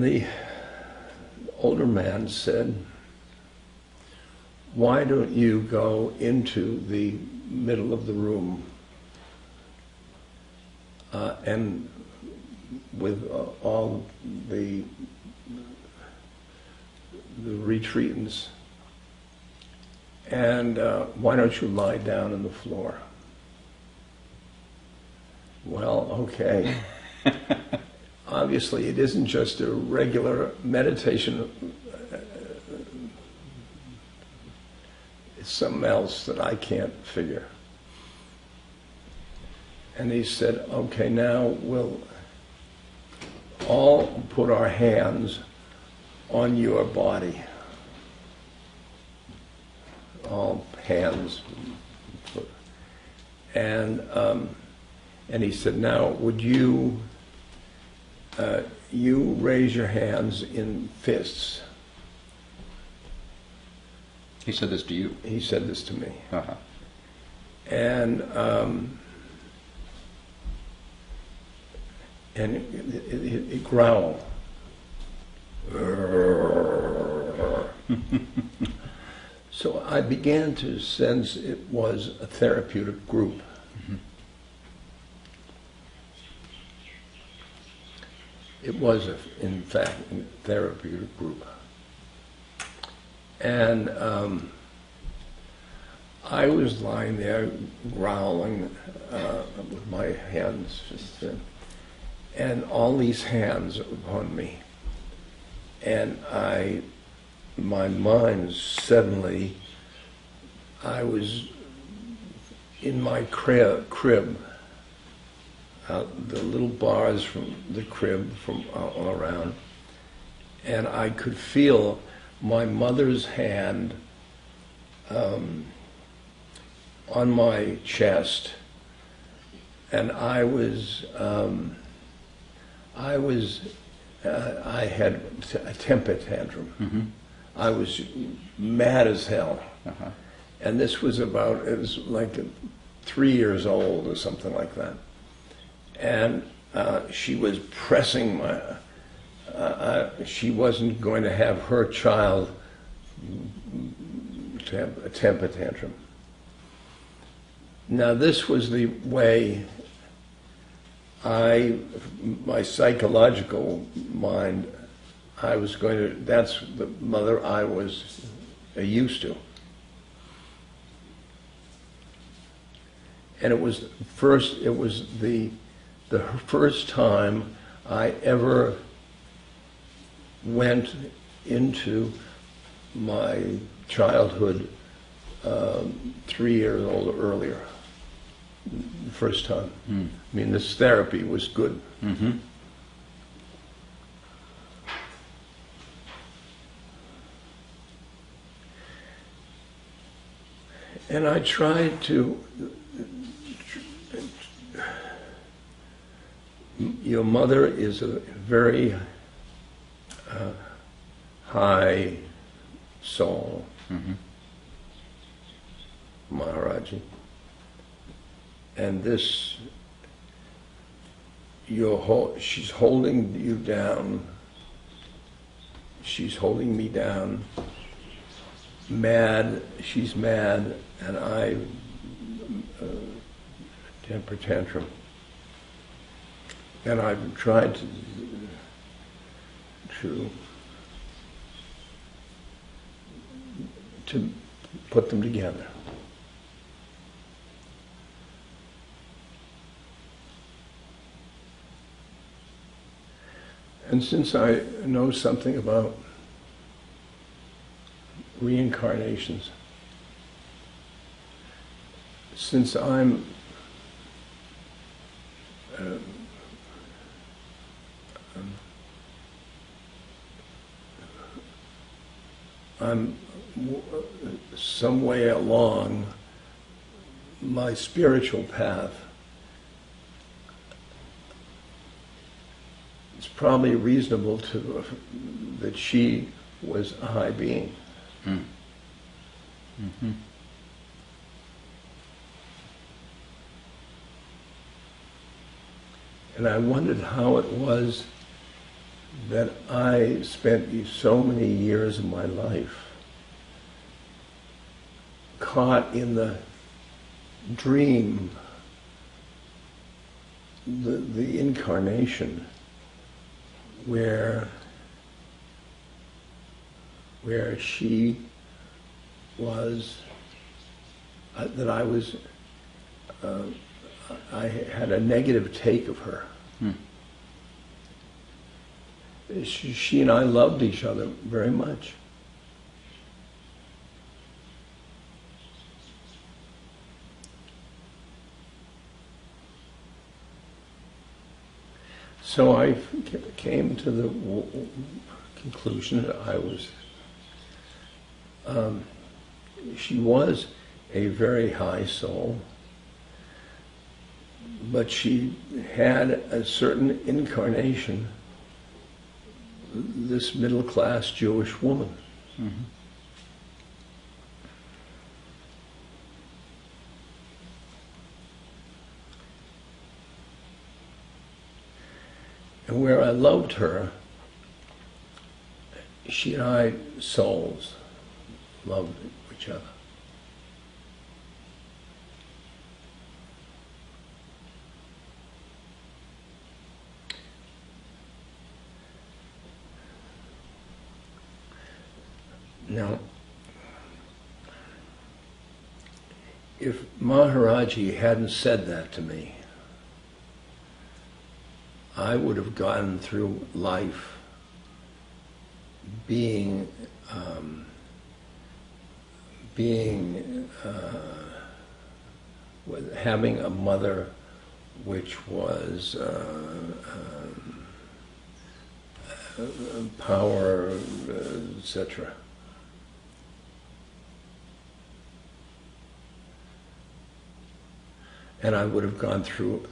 The older man said, "Why don't you go into the middle of the room and with all the retreatants, and why don't you lie down on the floor?" Well, okay. Obviously, it isn't just a regular meditation. It's something else that I can't figure. And he said, "Okay, now we'll all put our hands on your body." All hands. And he said, "Now, would you you raise your hands in fists?" He said this to you? He said this to me. Uh-huh. And it growled. So I began to sense it was a therapeutic group. Mm-hmm. It was, in fact, a therapeutic group. And I was lying there growling with my hands, and all these hands upon me. And my mind suddenly, I was in my crib, the little bars from the crib from all around, and I could feel my mother's hand on my chest, and I had a temper tantrum. Mm-hmm. I was mad as hell. Uh-huh. And this was it was like 3 years old or something like that. And she was pressing she wasn't going to have her child to have a temper tantrum. Now this was the way my psychological mind, that's the mother I was used to. And it was the first time I ever went into my childhood 3 years old or earlier. The first time. Mm. I mean, this therapy was good. Mm-hmm. And I tried to. Your mother is a very high soul, Mm-hmm. Maharaj-ji. And she's holding you down. She's holding me down. Mad, she's mad, and I temper tantrum. And I've tried to put them together. And since I know something about reincarnations, since I'm some way along my spiritual path, it's probably reasonable that she was a high being. Mm. Mm-hmm. And I wondered how it was that I spent so many years of my life caught in the dream, the incarnation, where she was, that I was, I had a negative take of her. She and I loved each other very much. So I came to the conclusion that I was, she was a very high soul, but she had a certain incarnation, this middle-class Jewish woman. Mm-hmm. And where I loved her, she and I, souls, loved each other. Now, if Maharaj-ji hadn't said that to me, I would have gone through life being having a mother which was power, etc. And I would have gone through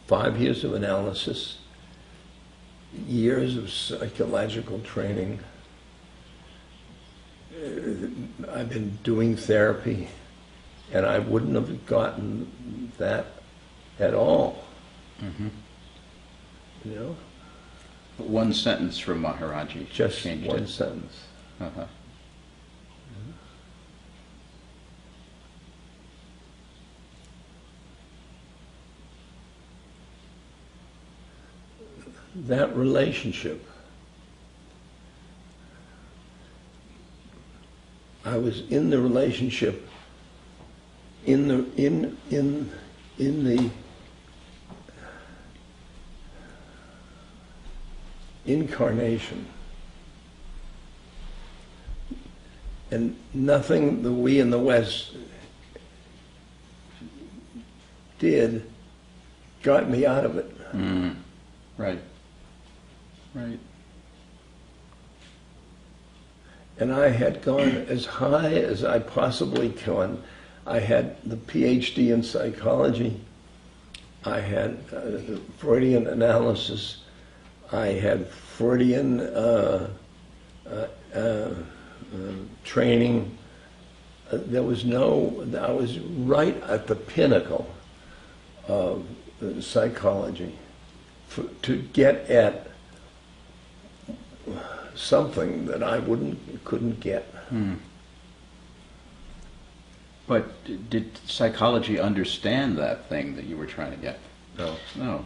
5 years of analysis, years of psychological training. I've been doing therapy, and I wouldn't have gotten that at all. Mm-hmm. You know? One sentence from Maharaj-ji Just changed one it. sentence. Uh-huh. That relationship, I was in the relationship, in the incarnation, and nothing that we in the West did got me out of it. Mm. Right. Right. And I had gone as high as I possibly could. I had the PhD in psychology. I had Freudian analysis. I had Freudian training. There was I was right at the pinnacle of psychology to get at something that I couldn't get. Hmm. But did psychology understand that thing that you were trying to get? No. No.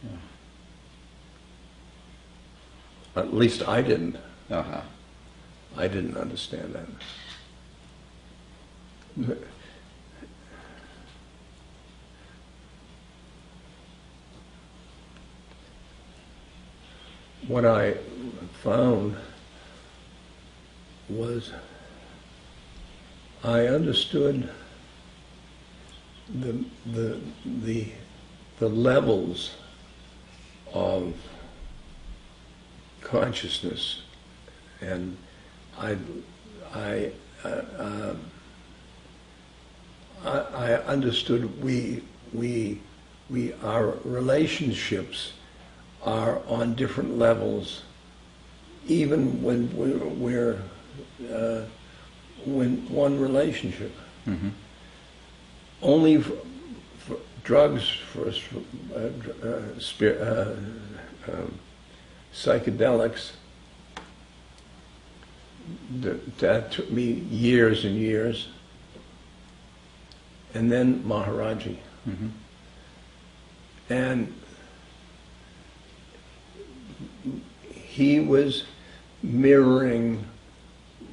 Yeah. At least I didn't. Uh-huh. I didn't understand that. What I found was I understood the levels of consciousness, and I understood our relationships are on different levels, even when we're when one relationship. Mm-hmm. Only drugs, first psychedelics. That took me years and years. And then Maharaj-ji. Mm-hmm. And he was mirroring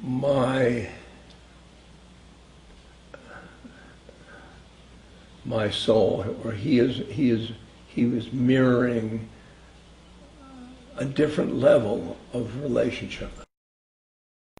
my soul, or he was mirroring a different level of relationship.